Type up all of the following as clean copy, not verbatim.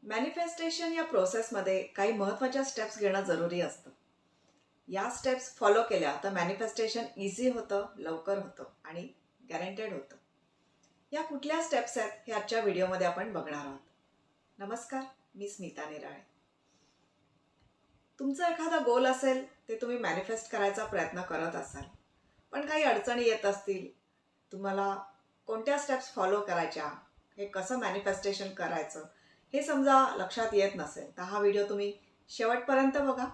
Manifestation या प्रोसेसमध्ये काही महत्त्वाच्या स्टेप्स घेणं जरुरी असतं. या स्टेप्स फॉलो केल्या तर मॅनिफेस्टेशन इझी होतं, लवकर होतं आणि गॅरंटेड होतं. या कुठल्या स्टेप्स आहेत हे आजच्या व्हिडिओमध्ये आपण बघणार आहोत. नमस्कार, मी स्मिता निराळे. तुमचा एखादा गोल असेल ते तुम्ही मॅनिफेस्ट करायचा प्रयत्न करत असाल, पण काही अडचणी येत असतील, तुम्हाला कोणत्या स्टेप्स फॉलो करायच्या, हे कसं मॅनिफेस्टेशन करायचं हे समजा लक्षात येत नसेल तर हा व्हिडिओ तुम्ही शेवटपर्यंत बघा.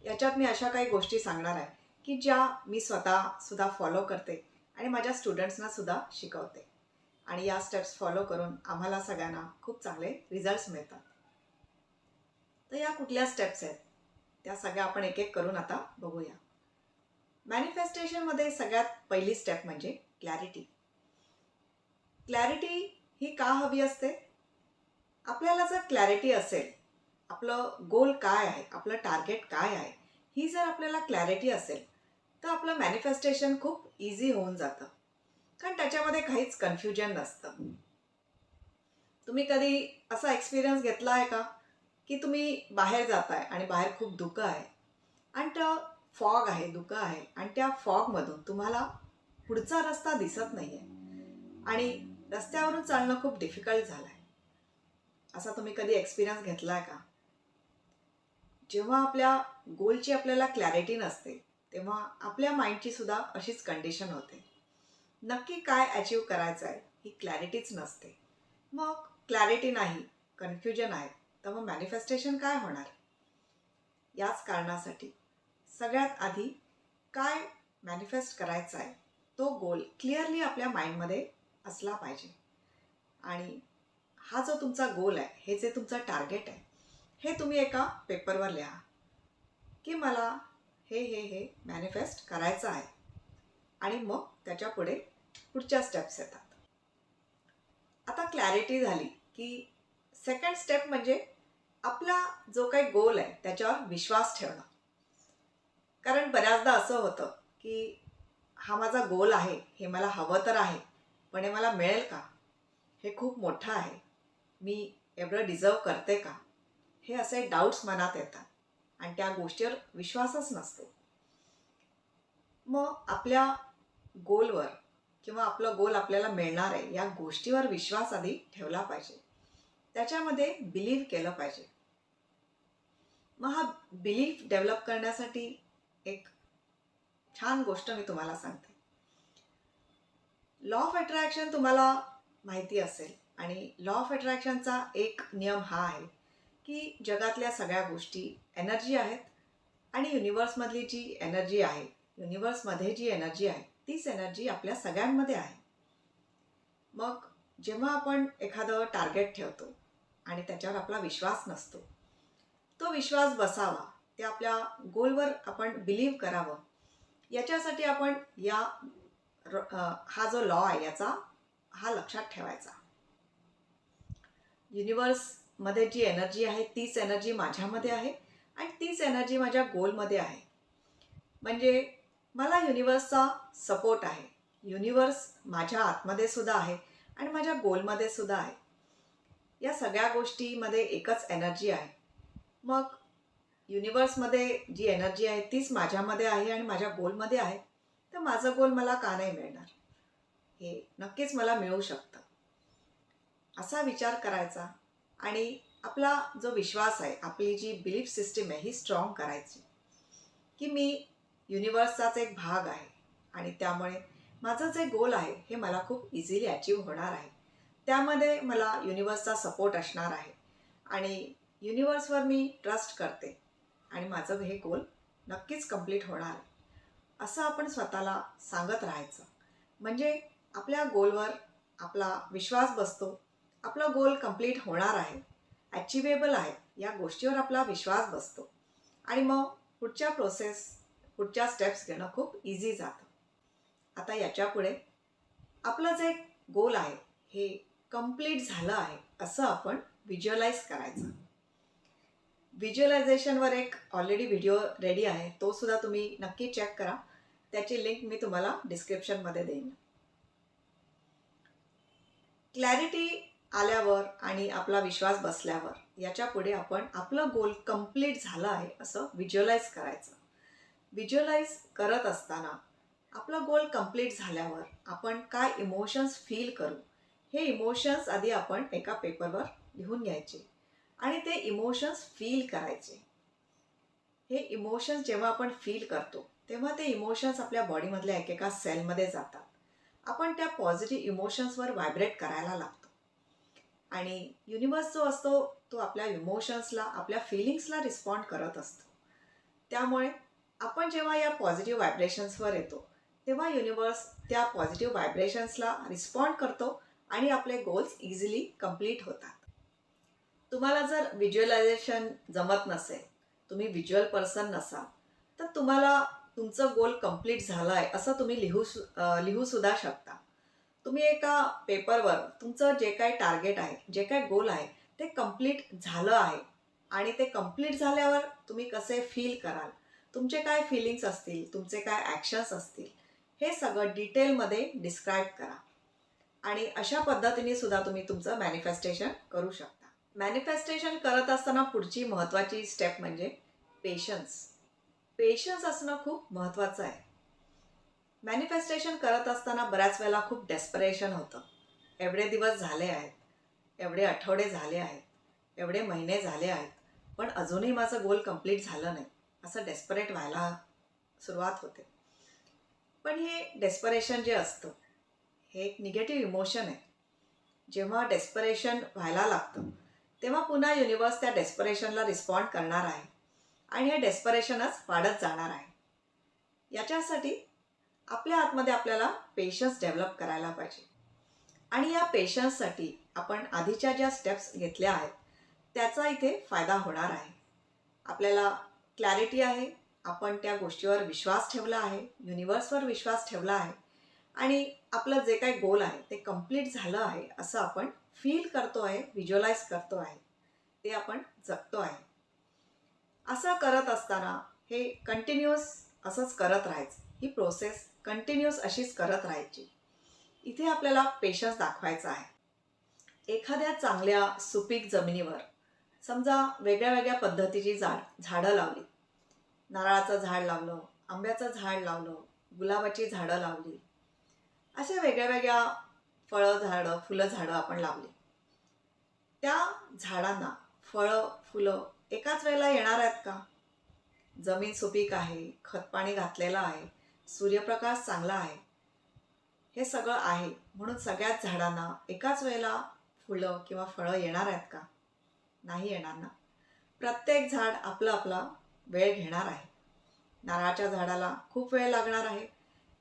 याच्यात मी अशा काही गोष्टी सांगणार आहे की ज्या मी स्वतःसुद्धा फॉलो करते आणि माझ्या स्टुडंट्सना सुद्धा शिकवते, आणि या स्टेप्स फॉलो करून आम्हाला सगळ्यांना खूप चांगले रिझल्ट्स मिळतात. तर या कुठल्या स्टेप्स आहेत त्या सगळ्या आपण एक एक करून आता बघूया. मॅनिफेस्टेशनमध्ये सगळ्यात पहिली स्टेप म्हणजे क्लॅरिटी. क्लॅरिटी ही का हवी असते? आपल्याला जर क्लॅरिटी असेल, आपलं गोल काय आहे, आपलं टार्गेट काय आहे, ही जर आपल्याला क्लॅरिटी असेल तर आपलं मॅनिफेस्टेशन खूप इझी होऊन जातं, कारण त्याच्यामध्ये काहीच कन्फ्युजन नसतं. तुम्ही कधी असा एक्सपिरियन्स घेतला आहे का की तुम्ही बाहेर जाताय आणि बाहेर खूप धुकं आहे आणि त्या फॉग आहे, धुकं आहे, आणि त्या फॉगमधून तुम्हाला पुढचा रस्ता दिसत नाही आहे आणि रस्त्यावरून चालणं खूप डिफिकल्ट झालं आहे. असा तुम्ही कधी एक्सपिरियन्स घेतला आहे का? जेव्हा आपल्या गोलची आपल्याला क्लॅरिटी नसते तेव्हा आपल्या माइंडची सुद्धा अशीच कंडिशन होते. नक्की काय अचीव करायचं आहे ही क्लॅरिटीच नसते. मग क्लॅरिटी नाही, कन्फ्युजन आहे, तर मग मॅनिफेस्टेशन काय होणार? याच कारणासाठी सगळ्यात आधी काय मॅनिफेस्ट करायचं आहे तो गोल क्लिअरली आपल्या माइंडमध्ये असला पाहिजे. आणि हा जो तुमचा गोल आहे, हे जे तुमचं टार्गेट आहे, हे तुम्ही एका पेपरवर लिहा की मला हे मॅनिफेस्ट करायचं आहे, आणि मग त्याच्या पुढे पुढच्या स्टेप्स येतात. आता क्लॅरिटी झाली की सेकंड स्टेप म्हणजे आपला जो काही गोल आहे त्याच्यावर विश्वास ठेवणं. कारण बऱ्याचदा असं होतं की हा माझा गोल आहे, हे मला हवं तर आहे, पण हे मला मिळेल का? हे खूप मोठं आहे, मी एवढं डिझर्व करते का? हे असे डाऊट्स मनात येतात आणि त्या गोष्टीवर विश्वासच नसतो. मग आपल्या गोलवर किंवा आपलं गोल आपल्याला मिळणार आहे या गोष्टीवर विश्वास आधी ठेवला पाहिजे, त्याच्यामध्ये बिलीव्ह केलं पाहिजे. मग हा बिलीफ डेव्हलप करण्यासाठी एक छान गोष्ट मी तुम्हाला सांगते. लॉ ऑफ अट्रॅक्शन तुम्हाला माहिती असेल, आणि लॉ ऑफ अट्रॅक्शनचा एक नियम हा आहे की जगातल्या सगळ्या गोष्टी एनर्जी आहेत, आणि युनिवर्समधली जी एनर्जी आहे, युनिवर्समध्ये जी एनर्जी आहे तीच एनर्जी आपल्या सगळ्यांमध्ये आहे. मग जेव्हा आपण एखादं टार्गेट ठेवतो आणि त्याच्यावर आपला विश्वास नसतो, तो विश्वास बसावा, ते आपल्या गोलवर आपण बिलीव्ह करावं, याच्यासाठी आपण हा जो लॉ आहे याचा हा लक्षात ठेवायचा. युनिवर्समध्ये जी एनर्जी आहे तीच एनर्जी माझ्यामध्ये आहे आणि तीच एनर्जी माझ्या गोलमध्ये आहे. म्हणजे मला युनिवर्सचा सपोर्ट आहे, युनिवर्स माझ्या आतमध्ये सुद्धा आहे आणि माझ्या गोलमध्ये सुद्धा आहे. या सगळ्या गोष्टीमध्ये एकच एनर्जी आहे. मग युनिवर्समध्ये जी एनर्जी आहे तीच माझ्यामध्ये आहे आणि माझ्या गोलमध्ये आहे, तर माझं गोल मला का नाही मिळणार? हे नक्कीच मला मिळू शकतं, असा विचार करायचा. आणि आपला जो विश्वास आहे, आपली जी बिलीफ सिस्टीम आहे ही स्ट्रॉंग करायची की मी युनिवर्सचाच एक भाग आहे आणि त्यामुळे माझं जे गोल आहे हे मला खूप इझिली अचीव होणार आहे. त्यामध्ये मला युनिवर्सचा सपोर्ट असणार आहे आणि युनिवर्सवर मी ट्रस्ट करते आणि माझं हे गोल नक्कीच कंप्लीट होणार आहे, असं आपण स्वतःला सांगत राहायचं. म्हणजे आपल्या गोलवर आपला विश्वास बसतो, आपला गोल कंप्लीट होणार आहे, अचिवेबल आहे, या गोष्टीवर आपला विश्वास बसतो, आणि मग पुढच्या स्टेप्स घेणं खूप इझी जातं. आता याच्या पुढे आपलं जे गोल आहे हे कंप्लीट झालं आहे असं आपण व्हिज्युअलाइज करायचं. व्हिज्युअलायझेशनवर एक ऑलरेडी व्हिडिओ रेडी आहे, तो सुद्धा तुम्ही नक्की चेक करा, त्याची लिंक मी तुम्हाला डिस्क्रिप्शनमध्ये देईन. क्लॅरिटी आल्यावर आणि आपला विश्वास बसल्यावर याच्या पुढे आपण आपलं गोल कंप्लीट झालं आहे असं व्हिज्युअलाइज करायचं. व्हिज्युअलाइज करत असताना आपला गोल कंप्लीट झाल्यावर आपण काय इमोशन्स फील करू हे इमोशन्स आधी आपण एका पेपरवर लिहून घ्यायचे आणि ते इमोशन्स फील करायचे. हे इमोशन्स जेव्हा आपण फील करतो तेव्हा ते इमोशन्स आपल्या बॉडीमधल्या एकेका सेलमध्ये जातात. आपण त्या पॉझिटिव्ह इमोशन्सवर व्हायब्रेट करायला लागतो आणि युनिवर्स जो असतो तो आपल्या इमोशन्सला, आपल्या फिलिंग्सला रिस्पॉन्ड करत असतो. त्यामुळे आपण जेव्हा या पॉझिटिव्ह व्हायब्रेशन्सवर येतो तेव्हा युनिवर्स त्या पॉझिटिव्ह व्हायब्रेशन्सला रिस्पॉन्ड करतो आणि आपले गोल्स इझिली कंप्लीट होतात. तुम्हाला जर व्हिज्युअलायझेशन जमत नसेल, तुम्ही व्हिज्युअल पर्सन नसाल, तर तुम्हाला तुमचं गोल कंप्लीट झालं आहे असं तुम्ही लिहू सुद्धा शकता. तुम्ही एका पेपरवर तुमचं जे काही टार्गेट आहे, जे काही गोल आहे ते कंप्लीट झालं आहे आणि ते कंप्लीट झाल्यावर तुम्ही कसे फील कराल, तुमचे काय फिलिंग्स असतील, तुमचे काय ॲक्शन्स असतील, हे सगळं डिटेलमध्ये डिस्क्राईब करा आणि अशा पद्धतीने सुद्धा तुम्ही तुमचं मॅनिफेस्टेशन करू शकता. मॅनिफेस्टेशन करत असताना पुढची महत्त्वाची स्टेप म्हणजे पेशन्स. पेशन्स असणं खूप महत्त्वाचं आहे. मॅनिफेस्टेशन करत असताना बऱ्याच वेळेला खूप डेस्परेशन होतं. एवढे दिवस झाले आहेत, एवढे आठवडे झाले आहेत, एवढे महिने झाले आहेत, पण अजूनही माझं गोल कंप्लीट झालं नाही असं डेस्परेट व्हायला सुरुवात होते. पण हे डेस्परेशन जे असतं हे एक निगेटिव्ह इमोशन आहे. जेव्हा डेस्परेशन व्हायला लागतं तेव्हा पुन्हा युनिवर्स त्या डेस्परेशनला रिस्पॉन्ड करणार आहे आणि हे डेस्परेशनच वाढत जाणार आहे. याच्यासाठी आपल्या आतमध्ये आपल्याला पेशन्स डेव्हलप करायला पाहिजे आणि या पेशन्ससाठी आपण आधीच्या ज्या स्टेप्स घेतल्या आहेत त्याचा इथे फायदा होणार आहे. आपल्याला क्लॅरिटी आहे, आपण त्या गोष्टीवर विश्वास ठेवला आहे, युनिवर्सवर विश्वास ठेवला आहे आणि आपलं जे काही गोल आहे ते कंप्लीट झालं आहे असं आपण फील करतो आहे, व्हिज्युअलाइज करतो आहे, ते आपण जगतो आहे. असं करत असताना हे कंटिन्युअस असंच करत राहायचं. ही प्रोसेस कंटिन्युअस अशीच करत राहायची. इथे आपल्याला पेशन्स दाखवायचा आहे. एखाद्या चांगल्या सुपीक जमिनीवर समजा वेगळ्या वेगळ्या पद्धतीची झाडं लावली. नारळाचं झाड लावलं, आंब्याचं झाड लावलं, गुलाबाची झाडं लावली. अशा वेगळ्या वेगळ्या फळं झाडं, फुलं झाडं आपण लावली. त्या झाडांना फळं, फुलं एकाच वेळेला येणार आहेत का? जमीन सुपीक आहे, खतपाणी घातलेलं आहे, सूर्यप्रकाश चांगला आहे, हे सगळं आहे म्हणून सगळ्याच झाडांना एकाच वेळेला फुलं किंवा फळं येणार आहेत का? नाही येणार ना. प्रत्येक झाड आपला आपला वेळ घेणार आहे. नारळाच्या झाडाला खूप वेळ लागणार आहे,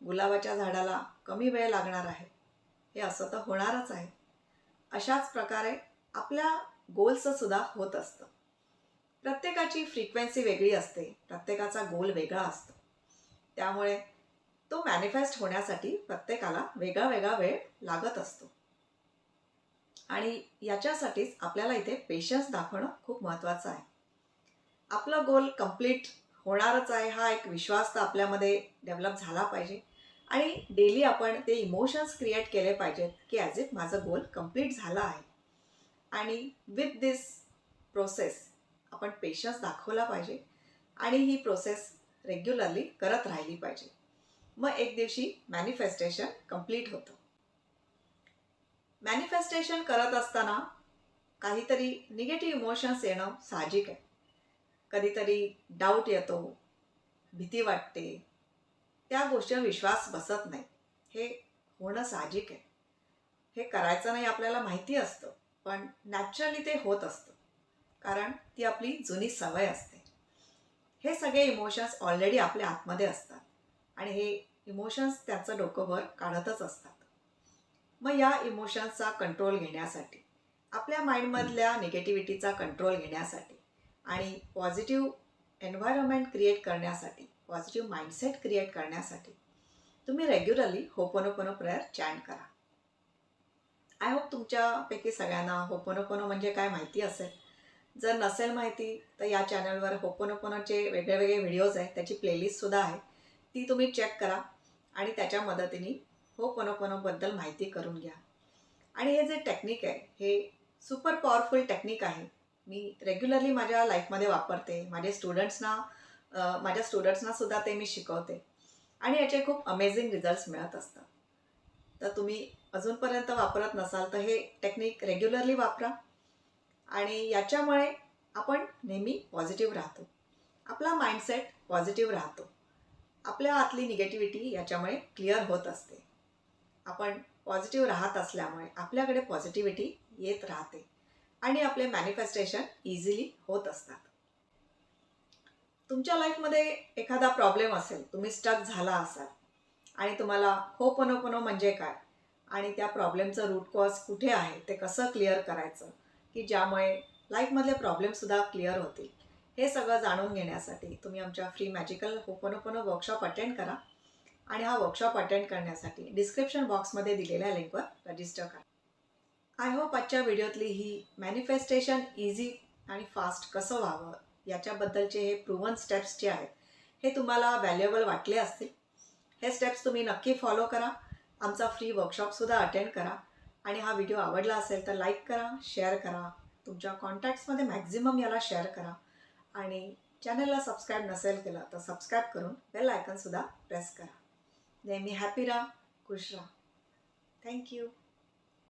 गुलाबाच्या झाडाला कमी वेळ लागणार आहे. हे असं तर होणारच आहे. अशाच प्रकारे आपल्या गोल्सचं सुद्धा होत असतं. प्रत्येकाची फ्रिक्वेन्सी वेगळी असते, प्रत्येकाचा गोल वेगळा असतो. त्यामुळे तो मॅनिफेस्ट होण्यासाठी प्रत्येकाला वेगळा वेगळा वेळ लागत असतो आणि याच्यासाठीच आपल्याला इथे पेशन्स दाखवणं खूप महत्त्वाचं आहे. आपलं गोल कंप्लीट होणारच आहे हा एक विश्वास तर आपल्यामध्ये डेव्हलप झाला पाहिजे आणि डेली आपण ते इमोशन्स क्रिएट केले पाहिजेत की ॲज इफ माझं गोल कंप्लीट झालं आहे आणि विथ दिस प्रोसेस आपण पेशन्स दाखवला पाहिजे आणि ही प्रोसेस रेग्युलरली करत राहिली पाहिजे. मग एक दिवशी मॅनिफेस्टेशन कंप्लीट होतं. मॅनिफेस्टेशन करत असताना काहीतरी निगेटिव्ह इमोशन्स येणं साहजिक आहे. कधीतरी डाऊट येतो, भीती वाटते, त्या गोष्टीवर विश्वास बसत नाही. हे होणं साहजिक आहे. हे करायचं नाही आपल्याला माहिती असतं, पण नॅचरली ते होत असतं कारण ती आपली जुनी सवय असते. हे सगळे इमोशन्स ऑलरेडी आपल्या आतमध्ये असतात आणि हे इमोशन्स त्याचं डोकं वर काढतच असतात. मग या इमोशन्सचा कंट्रोल घेण्यासाठी, आपल्या माइंडमधल्या निगेटिव्हिटीचा कंट्रोल घेण्यासाठी आणि पॉझिटिव्ह एन्व्हायरमेंट क्रिएट करण्यासाठी, पॉझिटिव्ह माइंडसेट क्रिएट करण्यासाठी तुम्ही रेग्युलरली होपोनोपोनो प्रेयर चॅन्ट करा. आय होप तुमच्यापैकी सगळ्यांना होपोनोपोनो म्हणजे काय माहिती असेल. जर नसेल माहिती तर या चॅनलवर होपोनोपोनोचे वेगळे वेगळे व्हिडिओज आहेत, त्याची प्लेलिस्टसुद्धा आहे, ती तुम्ही चेक करा आणि त्याच्या मदतीने होपोनोपोनोबद्दल माहिती करून घ्या. आणि हे जे टेक्निक आहे हे सुपर पॉवरफुल टेक्निक आहे. मी रेग्युलरली माझ्या लाईफमध्ये वापरते. माझ्या स्टुडंट्सना सुद्धा ते मी शिकवते आणि याचे खूप अमेझिंग रिझल्ट्स मिळत असतात. तर तुम्ही अजूनपर्यंत वापरत नसाल तर हे टेक्निक रेग्युलरली वापरा आणि याच्यामुळे आपण नेहमी पॉझिटिव्ह राहतो. आपला माइंडसेट पॉझिटिव्ह राहतो. आपल्या आतली निगेटिव्हिटी याच्यामुळे क्लिअर होत असते. आपण पॉझिटिव्ह राहत असल्यामुळे आपल्याकडे पॉझिटिव्हिटी येत राहते आणि आपले मॅनिफेस्टेशन इझिली होत असतात. तुमच्या लाईफमध्ये एखादा प्रॉब्लेम असेल, तुम्ही स्टक झाला असाल आणि तुम्हाला होपोनोपोनो म्हणजे काय आणि त्या प्रॉब्लेमचं रूट कॉज कुठे आहे, ते कसं क्लिअर करायचं की ज्यामुळे लाईफमधले प्रॉब्लेमसुद्धा क्लिअर होतील, हे सगळं जाणून घेण्यासाठी तुम्ही आमच्या free magical ho'oponopono workshop attend करा आणि हा वर्कशॉप अटेंड करण्यासाठी डिस्क्रिप्शन बॉक्समध्ये दिलेल्या लिंकवर रजिस्टर करा. आय होप आजच्या व्हिडिओतली ही मॅनिफेस्टेशन इझी आणि फास्ट कसं व्हावं याच्याबद्दलचे हे प्रूव्हन स्टेप्स जे आहेत हे तुम्हाला व्हॅल्युएबल वाटले असतील. हे स्टेप्स तुम्ही नक्की फॉलो करा. आमचा फ्री वर्कशॉपसुद्धा अटेंड करा आणि हा व्हिडिओ आवडला असेल तर लाईक करा, शेअर करा, तुमच्या कॉन्टॅक्ट्समध्ये मॅक्झिमम याला शेअर करा आणि चॅनलला सबस्क्राईब नसेल केलं तर सबस्क्राईब करून बेल आयकॉनसुद्धा प्रेस करा. नेहमी हॅपी राहा, खुश राहा. थँक्यू.